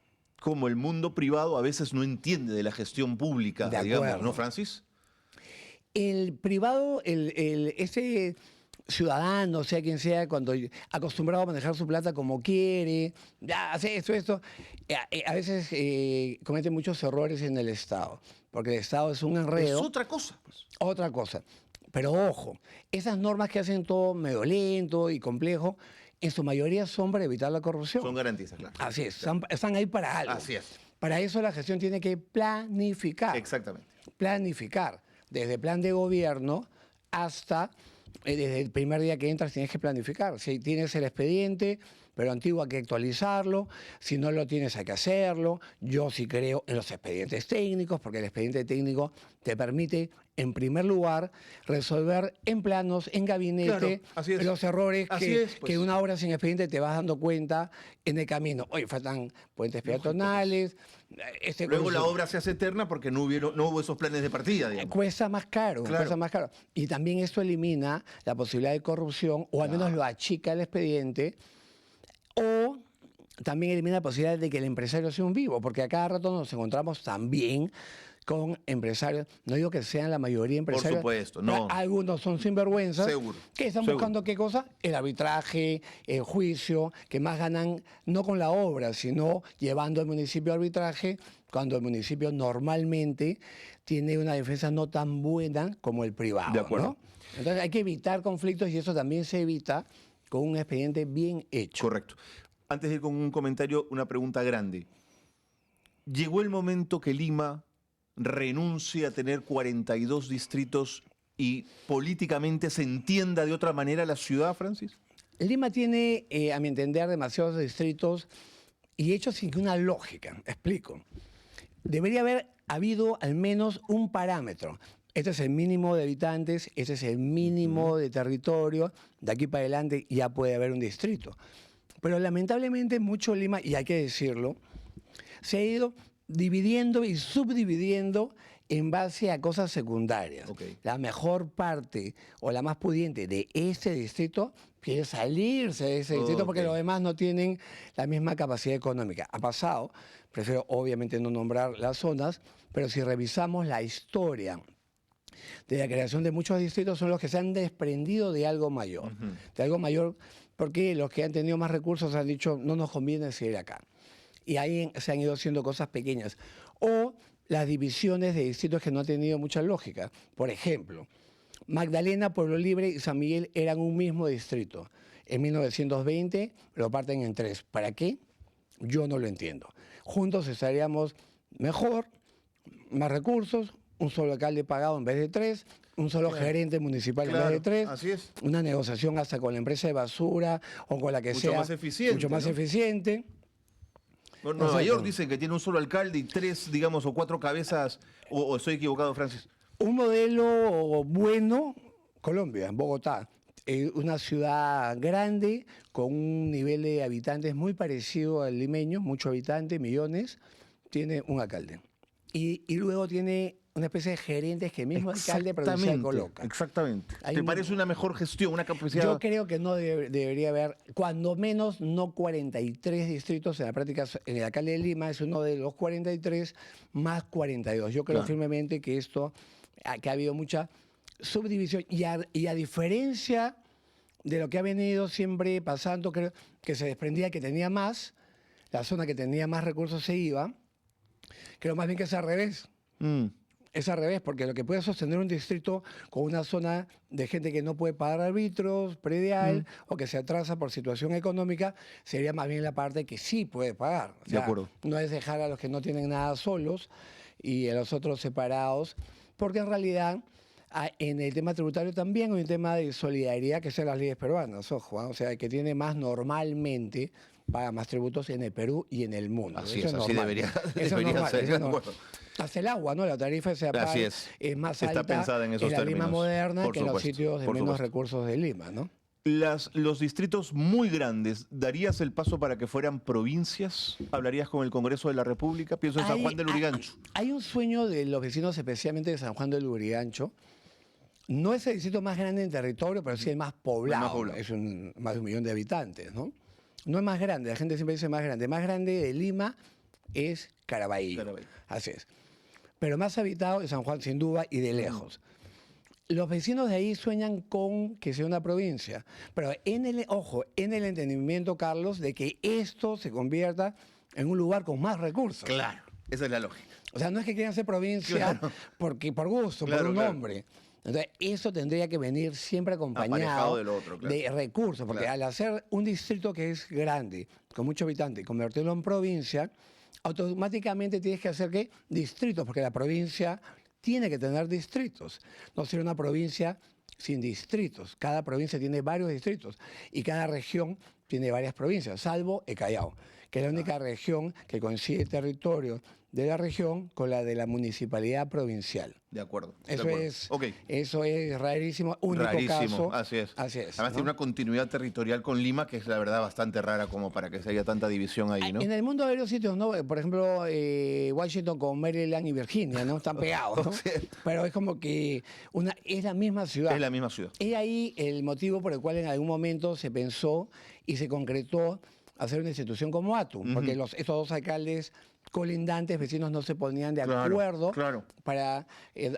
cómo el mundo privado a veces no entiende de la gestión pública, De digamos, acuerdo. ¿no, Francis? El privado, ese ciudadano, sea quien sea, cuando acostumbrado a manejar su plata como quiere, ya hace esto, a veces comete muchos errores en el Estado, porque el Estado es un enredo. Es otra cosa, pues. Otra cosa. Pero ojo, esas normas que hacen todo medio lento y complejo, en su mayoría son para evitar la corrupción. Son garantistas, claro. Así es, están ahí para algo. Así es. Para eso la gestión tiene que planificar. Exactamente. Planificar. Desde plan de gobierno hasta, desde el primer día que entras tienes que planificar. Si tienes el expediente, pero antiguo hay que actualizarlo. Si no lo tienes hay que hacerlo. Yo sí creo en los expedientes técnicos, porque el expediente técnico te permite, en primer lugar, resolver en planos, en gabinete, Claro, así es. los errores Así que, es, pues. que una hora sin expediente te vas dando cuenta en el camino. Oye, faltan puentes peatonales. Luego la obra se hace eterna porque no hubo esos planes de partida, digamos. Cuesta más caro, Claro. cuesta más caro. Y también esto elimina la posibilidad de corrupción, o al menos lo achica el expediente, o también elimina la posibilidad de que el empresario sea un vivo, porque a cada rato nos encontramos también con empresarios, no digo que sean la mayoría empresarios, supuesto, pero no. algunos son sinvergüenzas, Seguro, que están seguro. buscando qué cosa, el arbitraje, el juicio, que más ganan no con la obra, sino llevando al municipio a arbitraje, cuando el municipio normalmente tiene una defensa no tan buena como el privado. De acuerdo. ¿no? Entonces hay que evitar conflictos y eso también se evita con un expediente bien hecho. Correcto. Antes de ir con un comentario, una pregunta grande. ¿Llegó el momento que Lima renuncie a tener 42 distritos y políticamente se entienda de otra manera la ciudad, Francis? Lima tiene, a mi entender, demasiados distritos y hechos sin una lógica. Explico. Debería haber habido al menos un parámetro. Este es el mínimo de habitantes, este es el mínimo de territorio. De aquí para adelante ya puede haber un distrito. Pero lamentablemente mucho Lima, y hay que decirlo, se ha ido dividiendo y subdividiendo en base a cosas secundarias. Ok. La mejor parte o la más pudiente de ese distrito quiere salirse de ese distrito porque Ok. los demás no tienen la misma capacidad económica. Ha pasado, prefiero obviamente no nombrar las zonas, pero si revisamos la historia de la creación de muchos distritos, son los que se han desprendido de algo mayor. De algo mayor porque los que han tenido más recursos han dicho no nos conviene seguir acá. Y ahí se han ido haciendo cosas pequeñas. O las divisiones de distritos que no han tenido mucha lógica. Por ejemplo, Magdalena, Pueblo Libre y San Miguel eran un mismo distrito. En 1920 lo parten en 3. ¿Para qué? Yo no lo entiendo. Juntos estaríamos mejor, más recursos, un solo alcalde pagado en vez de 3, un solo gerente municipal en vez de 3, así es. una negociación hasta con la empresa de basura o con la que Mucho sea. más eficiente, Mucho más ¿no? eficiente. Bueno, Nueva Exacto. York dicen que tiene un solo alcalde y 3, digamos, o 4 cabezas, o estoy equivocado, Francis. Un modelo bueno, Colombia, Bogotá, una ciudad grande con un nivel de habitantes muy parecido al limeño, muchos habitantes, millones, tiene un alcalde. Y luego tiene una especie de gerentes que el mismo alcalde provincial coloca. Exactamente. Hay ¿Te un- parece una mejor gestión, una capacidad? Yo creo que no debería haber, cuando menos, no 43 distritos. En la práctica, en el alcalde de Lima es uno de los 43 más 42. Yo creo Claro. firmemente que que ha habido mucha subdivisión. Y a diferencia de lo que ha venido siempre pasando, creo que se desprendía que tenía más, la zona que tenía más recursos se iba. Creo más bien que es al revés. Mm, Es al revés, porque lo que puede sostener un distrito con una zona de gente que no puede pagar arbitros, predial, o que se atrasa por situación económica, sería más bien la parte que sí puede pagar. O De sea, acuerdo. no es dejar a los que no tienen nada solos y a los otros separados, porque en realidad en el tema tributario también hay un tema de solidaridad que son las leyes peruanas, ojo, o sea, el que tiene más normalmente paga más tributos en el Perú y en el mundo. Así Eso es, así normal. debería, Eso es debería normal, ser. eso es De normal. acuerdo. Hasta el agua, ¿no? La tarifa de Ceapal Así es. más Está alta pensada en esos la Lima términos, moderna por que en los supuesto, sitios de por menos supuesto. recursos de Lima, ¿no? Los distritos muy grandes, ¿darías el paso para que fueran provincias? ¿Hablarías con el Congreso de la República? Pienso en San Juan del Lurigancho. Hay un sueño de los vecinos, especialmente de San Juan del Lurigancho. No es el distrito más grande en territorio, pero sí el más poblado. poblado. Es más de 1 millón de habitantes, ¿no? No es más grande, la gente siempre dice más grande. Más grande de Lima es Caraballo. Caraballo. Así es. Pero más habitado es San Juan, sin duda, y de lejos. Los vecinos de ahí sueñan con que sea una provincia, pero ojo, en el entendimiento, Carlos, de que esto se convierta en un lugar con más recursos. Claro, esa es la lógica. O sea, no es que quieran ser provincia Claro. porque por gusto, Claro, por un claro. nombre. Entonces, eso tendría que venir siempre acompañado Aparejado del otro, claro. de recursos, porque Claro. al hacer un distrito que es grande, con muchos habitantes, y convertirlo en provincia, automáticamente tienes que hacer ¿qué? Distritos, porque la provincia tiene que tener distritos. No ser una provincia sin distritos. Cada provincia tiene varios distritos y cada región tiene varias provincias, salvo el Callao, que es la única región que coincide el territorio de la región con la de la municipalidad provincial. De acuerdo. de Eso acuerdo. es, Ok. eso es rarísimo, único Rarísimo, caso. así es. Así es. Además ¿no? tiene una continuidad territorial con Lima que es la verdad bastante rara como para que se haya tanta división ahí, ¿no? En el mundo hay varios sitios, ¿no? Por ejemplo, Washington con Maryland y Virginia, ¿no? Están pegados, ¿no? Sí. Pero es como que es la misma ciudad. Es la misma ciudad. Es ahí el motivo por el cual en algún momento se pensó y se concretó hacer una institución como ATU, porque estos dos alcaldes colindantes, vecinos, no se ponían de Claro, acuerdo claro. para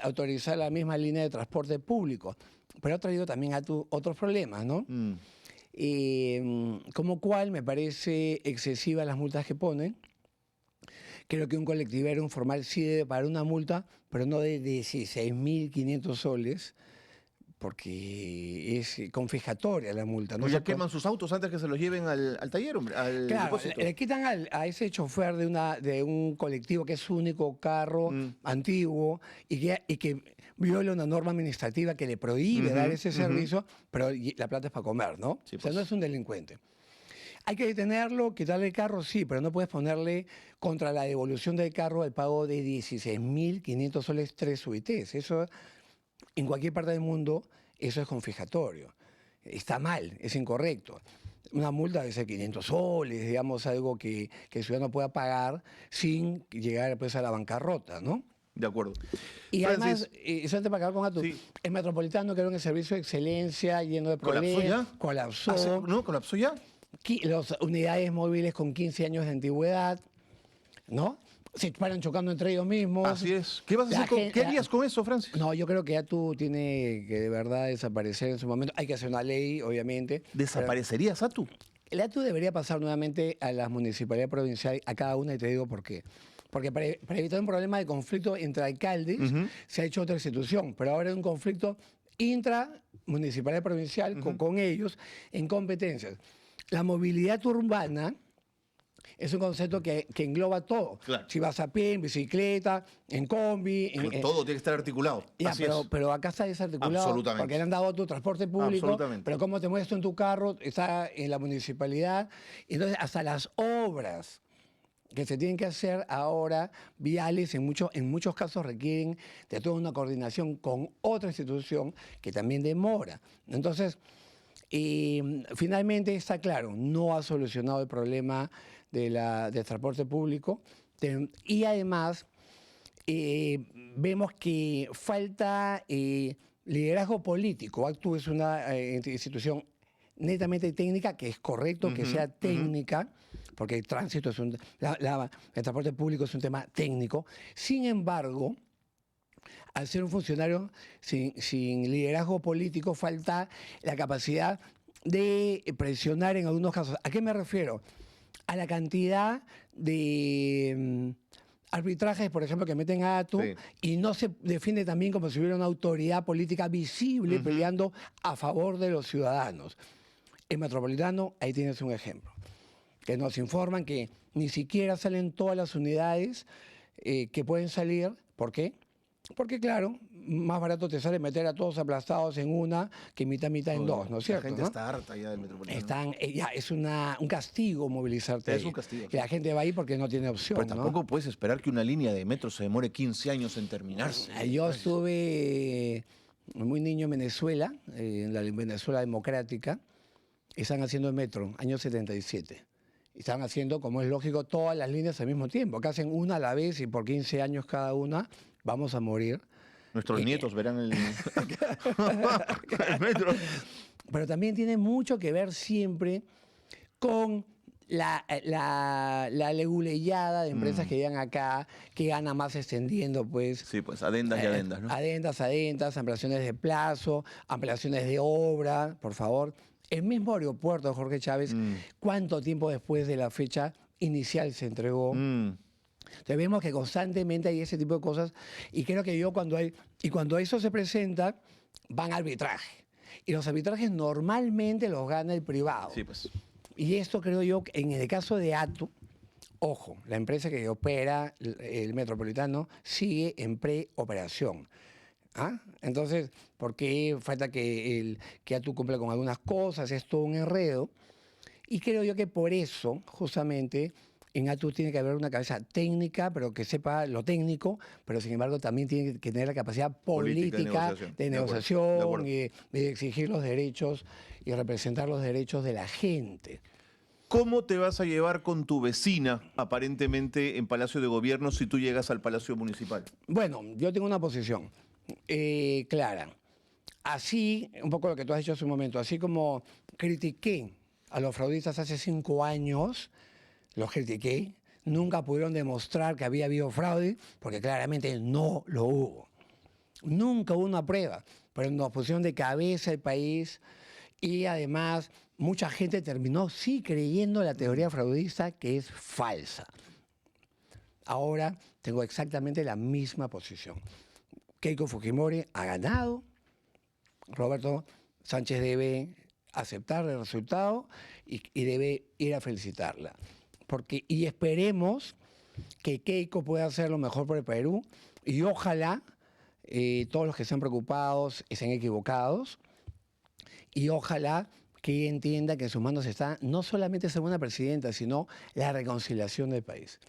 autorizar la misma línea de transporte público. Pero ha traído también ATU otros problemas, ¿no? Como cual me parece excesiva las multas que ponen. Creo que un colectivero informal sí debe pagar una multa, pero no de 16.500 soles, porque es confiscatoria la multa. Pues ya queman sus autos antes que se los lleven al taller, hombre, al Claro, depósito. le quitan a ese chofer de un colectivo que es su único carro antiguo y que viola una norma administrativa que le prohíbe dar ese servicio, pero la plata es para comer, ¿no? Sí, O sea, pues. no es un delincuente. Hay que detenerlo, quitarle el carro, sí, pero no puedes ponerle contra la devolución del carro el pago de 16.500 soles 3 UITs. Eso, en cualquier parte del mundo, eso es confiscatorio. Está mal, es incorrecto. Una multa debe ser 500 soles, digamos, algo que el ciudadano pueda pagar sin llegar pues, a la bancarrota, ¿no? De acuerdo. Y Francis, además, solamente para acabar con Atu, Sí. el Metropolitano, que era un servicio de excelencia, lleno de ¿colapsó problemas, ya? colapsó. ¿No? ¿Colapsó ya? Las unidades móviles con 15 años de antigüedad, ¿no? Se paran chocando entre ellos mismos. Así es. ¿Qué vas a La hacer gen- ¿Qué la- harías con eso, Francis? No, yo creo que Atu tiene que de verdad desaparecer en su momento. Hay que hacer una ley, obviamente. ¿Desaparecerías, Atu? El ATU debería pasar nuevamente a la municipalidad provincial, a cada una, y te digo por qué. Porque para evitar un problema de conflicto entre alcaldes, se ha hecho otra institución, pero ahora hay un conflicto intramunicipalidad provincial con ellos en competencias. La movilidad urbana es un concepto que engloba todo. Claro. Si vas a pie, en bicicleta, en combi... Todo tiene que estar articulado. Ya, Así es. pero acá está desarticulado. Absolutamente. Porque le han dado tu transporte público. Absolutamente. Pero cómo te mueves tú en tu carro, está en la municipalidad. Entonces, hasta las obras que se tienen que hacer ahora, viales, en muchos casos requieren de toda una coordinación con otra institución que también demora. Entonces, finalmente está claro, no ha solucionado el problema del transporte público. Y además, vemos que falta liderazgo político. ACTU es una institución netamente técnica, que es correcto que sea técnica, porque el tránsito es el transporte público es un tema técnico. Sin embargo, al ser un funcionario sin liderazgo político, falta la capacidad de presionar en algunos casos. ¿A qué me refiero? A la cantidad de arbitrajes, por ejemplo, que meten a ATU, Sí. y no se defiende también como si hubiera una autoridad política visible peleando a favor de los ciudadanos. En Metropolitano, ahí tienes un ejemplo, que nos informan que ni siquiera salen todas las unidades que pueden salir. ¿Por qué? Porque, claro, más barato te sale meter a todos aplastados en una que mitad en dos, ¿no es cierto? La gente ¿no? está harta ya del Metropolitano. Ya es un castigo movilizarte Es ahí. un castigo, Y sí. la gente va ahí porque no tiene opción, Pero ¿no? tampoco puedes esperar que una línea de metro se demore 15 años en terminarse. Yo estuve muy niño en Venezuela, en la Venezuela democrática. Están haciendo el metro, año 77. Y están haciendo, como es lógico, todas las líneas al mismo tiempo, que hacen una a la vez y por 15 años cada una vamos a morir. Nuestros nietos verán el metro. Pero también tiene mucho que ver siempre con la leguleyada de empresas que llegan acá, que gana más extendiendo, pues. Sí, pues adendas y adendas, ¿no? Adendas, ampliaciones de plazo, ampliaciones de obra, por favor. El mismo aeropuerto, Jorge Chávez, ¿cuánto tiempo después de la fecha inicial se entregó? Entonces vemos que constantemente hay ese tipo de cosas, y creo que cuando eso se presenta, van a arbitraje. Y los arbitrajes normalmente los gana el privado. Sí, pues. Y esto creo yo, que en el caso de ATU, ojo, la empresa que opera el Metropolitano sigue en preoperación. ¿Ah? Entonces, ¿por qué falta que ATU cumpla con algunas cosas? Es todo un enredo. Y creo yo que por eso, justamente, en ATU tiene que haber una cabeza técnica, pero que sepa lo técnico, pero sin embargo también tiene que tener la capacidad política de negociación y de exigir los derechos y representar los derechos de la gente. ¿Cómo te vas a llevar con tu vecina, aparentemente, en Palacio de Gobierno si tú llegas al Palacio Municipal? Bueno, yo tengo una posición clara. Así, un poco lo que tú has dicho hace un momento, así como critiqué a los fraudistas hace 5 años, los critiqué, nunca pudieron demostrar que había habido fraude, porque claramente no lo hubo. Nunca hubo una prueba, pero nos pusieron de cabeza el país, y además mucha gente terminó sí creyendo la teoría fraudista, que es falsa. Ahora tengo exactamente la misma posición. Keiko Fujimori ha ganado, Roberto Sánchez debe aceptar el resultado y debe ir a felicitarla. Y esperemos que Keiko pueda hacer lo mejor por el Perú, y ojalá todos los que estén preocupados estén equivocados, y ojalá que ella entienda que en sus manos está no solamente ser buena presidenta, sino la reconciliación del país.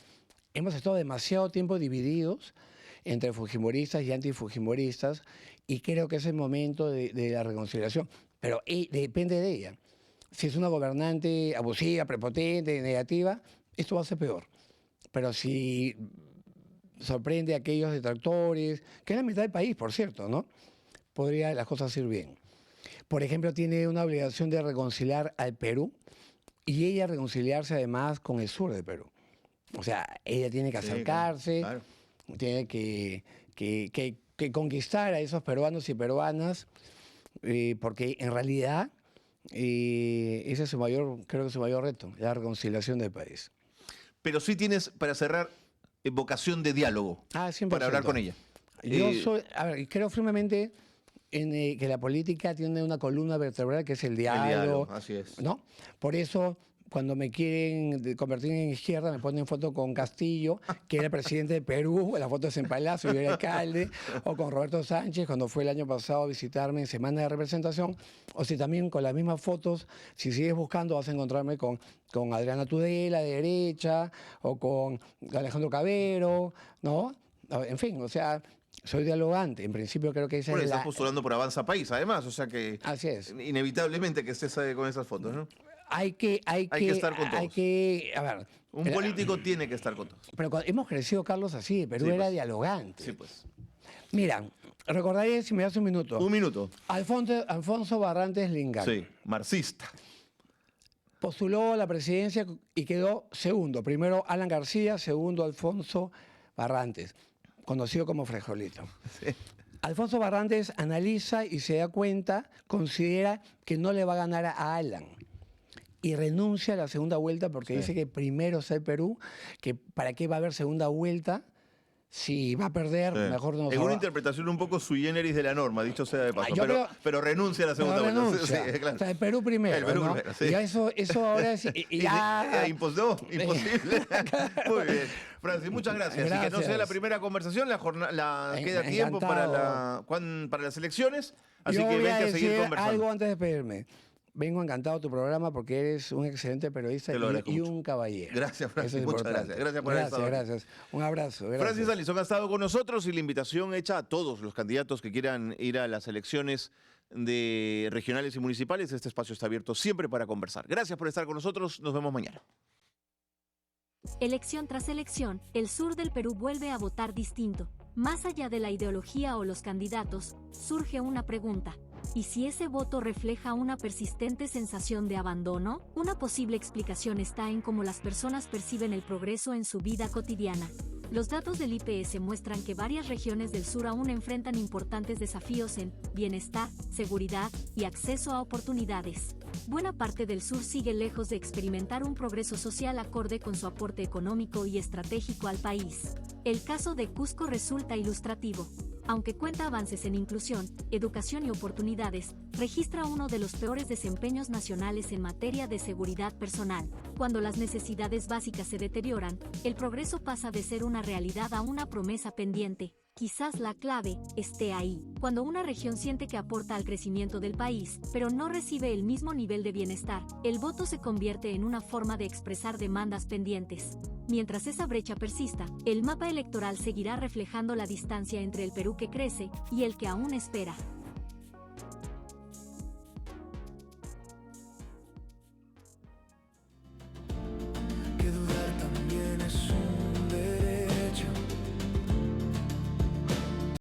Hemos estado demasiado tiempo divididos entre fujimoristas y antifujimoristas, y creo que es el momento de la reconciliación. Pero depende de ella. Si es una gobernante abusiva, prepotente, negativa, esto va a ser peor. Pero si sorprende a aquellos detractores, que es la mitad del país, por cierto, ¿no? Podría las cosas ir bien. Por ejemplo, tiene una obligación de reconciliar al Perú, y ella reconciliarse además con el sur del Perú. O sea, ella tiene que acercarse, claro. Tiene que conquistar a esos peruanos y peruanas, porque en realidad ese es creo que es su mayor reto, la reconciliación del país. Pero sí tienes, para cerrar, vocación de diálogo 100%. para hablar con ella. Yo creo firmemente en que la política tiene una columna vertebral que es el diálogo. Así es. ¿No? Por eso, cuando me quieren convertir en izquierda, me ponen foto con Castillo, que era el presidente de Perú, la foto es en Palacio, yo era alcalde, o con Roberto Sánchez, cuando fue el año pasado a visitarme en Semana de Representación, o si también con las mismas fotos, si sigues buscando, vas a encontrarme con Adriana Tudela, de derecha, o con Alejandro Cabero, ¿no? En fin, o sea, soy dialogante. En principio creo que esa Bueno, es estás postulando por Avanza País, además, o sea que Así es. inevitablemente que estés con esas fotos, ¿no? hay que estar con todos. A ver, Un político tiene que estar con todos. pero hemos crecido, Carlos, así. Perú Sí, era pues. dialogante. Sí, pues. Mira, recordaré, si me das un minuto. Un minuto. Alfonso Barrantes Lingán. Sí, marxista. Postuló a la presidencia y quedó segundo. Primero Alan García, segundo Alfonso Barrantes, conocido como Frejolito. Sí. Alfonso Barrantes analiza y se da cuenta, considera que no le va a ganar a Alan y renuncia a la segunda vuelta porque dice que primero está el Perú, que para qué va a haber segunda vuelta. Si va a perder, Sí. mejor no. En una interpretación un poco sui generis de la norma, dicho sea de paso. yo Pero renuncia a la segunda Pero vuelta. renuncia. Sí, claro. O sea, el Perú primero. El Perú ¿no? primero, sí. Y ya eso ahora es. Imposible. Muy bien. Francis, muchas gracias. Y que no sea Gracias. la primera conversación, queda tiempo Encantado. para las elecciones. Así Yo que voy a vente a seguir decir conversando. algo antes de despedirme. Vengo encantado a tu programa porque eres un excelente periodista Te lo agradezco y mucho. un caballero. Gracias, Francis. Eso es Muchas importante. gracias. Gracias por haber estado aquí. Gracias. Un abrazo. Gracias. Francis Allison ha estado con nosotros y la invitación hecha a todos los candidatos que quieran ir a las elecciones de regionales y municipales. Este espacio está abierto siempre para conversar. Gracias por estar con nosotros. Nos vemos mañana. Elección tras elección, el sur del Perú vuelve a votar distinto. Más allá de la ideología o los candidatos, surge una pregunta. ¿Y si ese voto refleja una persistente sensación de abandono? Una posible explicación está en cómo las personas perciben el progreso en su vida cotidiana. Los datos del IPS muestran que varias regiones del sur aún enfrentan importantes desafíos en bienestar, seguridad y acceso a oportunidades. Buena parte del sur sigue lejos de experimentar un progreso social acorde con su aporte económico y estratégico al país. El caso de Cusco resulta ilustrativo. Aunque cuenta avances en inclusión, educación y oportunidades, registra uno de los peores desempeños nacionales en materia de seguridad personal. Cuando las necesidades básicas se deterioran, el progreso pasa de ser una realidad a una promesa pendiente. Quizás la clave esté ahí. Cuando una región siente que aporta al crecimiento del país, pero no recibe el mismo nivel de bienestar, el voto se convierte en una forma de expresar demandas pendientes. Mientras esa brecha persista, el mapa electoral seguirá reflejando la distancia entre el Perú que crece y el que aún espera.